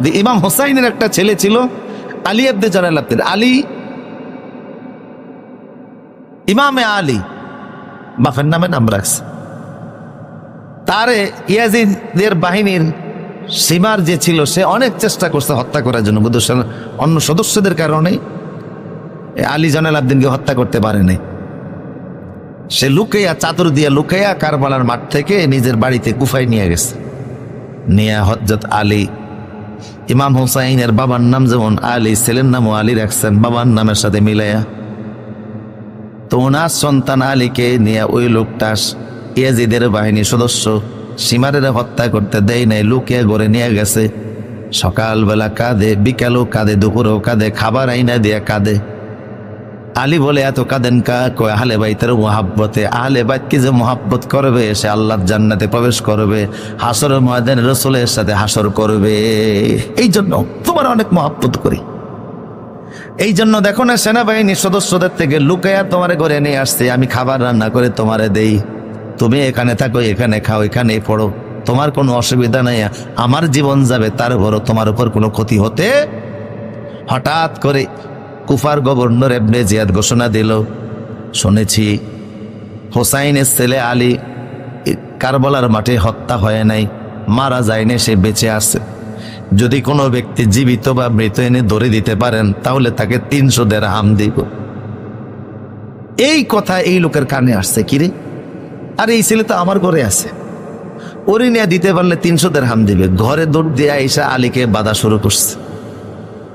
যে ইমাম হোসাইনের একটা ছেলে ছিল আলী ইবনে জালাল আবদিন, আলী ইমামে আলী বাপের নামে নাম রাখছে। তারে ইয়াজিদের বাহিনীর সীমার যে ছিল সে অনেক চেষ্টা করছে হত্যা করার জন্য, কিন্তু অন্য সদস্যদের কারণে আলী জালাল আবদিনকে হত্যা করতে পারেনি। সে লুকাইয়া, চাদর দিয়া লুকাইয়া কারবালার মাঠ থেকে নিজের বাড়িতে কুফায় নিয়ে গেছে। নিয়ে হযরত আলী, ইমাম হুসাইনের বাবার নাম যেমন আলী, ছেলের নামও আলী রাখছেন বাবার নামের সাথে মিলাইয়া। তো ওনার সন্তান আলীকে নিয়ে ওই লোকটা ইয়াজিদের বাহিনীর সদস্য সীমারের হত্যা করতে দেয় নাই, লুকিয়ে ঘরে নিয়ে গেছে। সকালবেলা কাঁদে, বিকালও কাঁদে, দুপুরেও কাঁদে, খাবার আইনা দিয়ে কাঁদে। আলী বলে এত কাঁদেন কা? কয় আহলে বাইতের মোহাব্বতে। আহলে বাইতকে যে মোহাব্বত করবে সে আল্লাহর জান্নাতে প্রবেশ করবে, হাসরের ময়দানে রাসূলের সাথে হাসর করবে। এই জন্য তোমার অনেক মোহাব্বত করি। এই জন্য দেখো না, সেনাবাহিনীর সদস্যদের থেকে লুকাইয়া তোমারে ঘরে নিয়ে আসছে, আমি খাবার রান্না করে তোমারে দেই, তুমি এখানে থাকো, এখানে খাও, এখানেই পড়ো, তোমার কোনো অসুবিধা নাই, আমার জীবন যাবে তারপরও তোমার উপর কোনো ক্ষতি হতে। হঠাৎ করে কুফার গভর্নর ইবনে জিয়াদ ঘোষণা দিল, শুনেছি হোসাইনের ছেলে আলী কারবালার মাঠে হত্যা হয় নাই, মারা যায়নি, সে বেঁচে আছে। যদি কোনো ব্যক্তি জীবিত বা মৃত এনে ধরে দিতে পারেন তাহলে তাকে 300 দিরহাম দিব। এই কথা এই লোকের কানে আসছে, কিরে আরে এই ছেলে তো আমার ঘরে আছে, ওরে নিয়ে দিতে পারলে 300 দিরহাম দিবে। ঘরে দৌড় দিয়ে আইসা আলীকে বাধা শুরু করছে।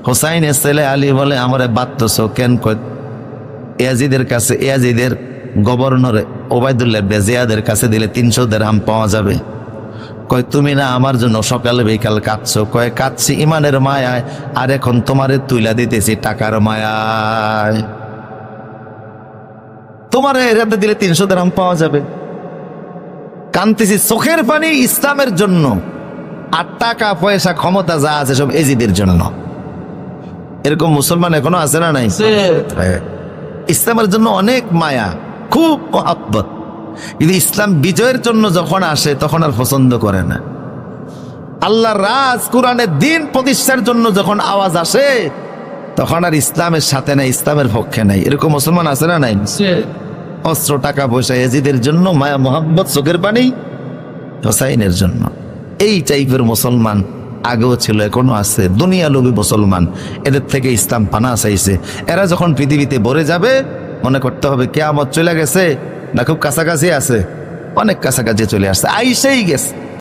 হোসাইনের ছেলে আলী বলে, আমারে বাঁধতেছ কেন? ইয়াজিদের কাছে, ইয়াজিদের গভর্নর ওবায়দুল্লাহ ইবনে জিয়াদের কাছে দিলে 300 দিরহাম পাওয়া যাবে। কয় তুমি না আমার জন্য সকালে বিকাল কাঁদছো? কয় কাঁদছি ইমানের মায়ায়, আর এখন তোমারে তুইলা দিতেছি টাকার মায়ায়। তোমার এরাতে দিলে 300 দিরহাম পাওয়া যাবে। কাঁদতেছি চোখের পানি ইসলামের জন্য, আর টাকা পয়সা ক্ষমতা যা আছে সব এজিদের জন্য। এরকম মুসলমান এখনো আছে না নাই? ইসলামের জন্য অনেক মায়া, খুব মহাব্বত, কিন্তু ইসলাম বিজয়ের জন্য যখন আসে তখন আর পছন্দ করে না। আল্লাহর রাজ কোরআনের দিন প্রতিষ্ঠার জন্য যখন আওয়াজ আসে তখন আর ইসলামের সাথে নাই, ইসলামের পক্ষে নাই। এরকম মুসলমান আছে না নাই? অস্ত্র, টাকা পয়সা এজিদের জন্য, মায়া মোহাব্বত, চোখের পানি হোসাইনের জন্য। এই টাইপের মুসলমান আগেও ছিল, এখনো আছে, দুনিয়া লোভী মুসলমান। এদের থেকে ইসলাম পানা চাইছে। এরা যখন পৃথিবীতে ভরে যাবে মনে করতে হবে কিয়ামত চলে গেছে, না খুব কাছাকাছি আছে? অনেক কাছাকাছি চলে আসছে, আইসেই গেছে।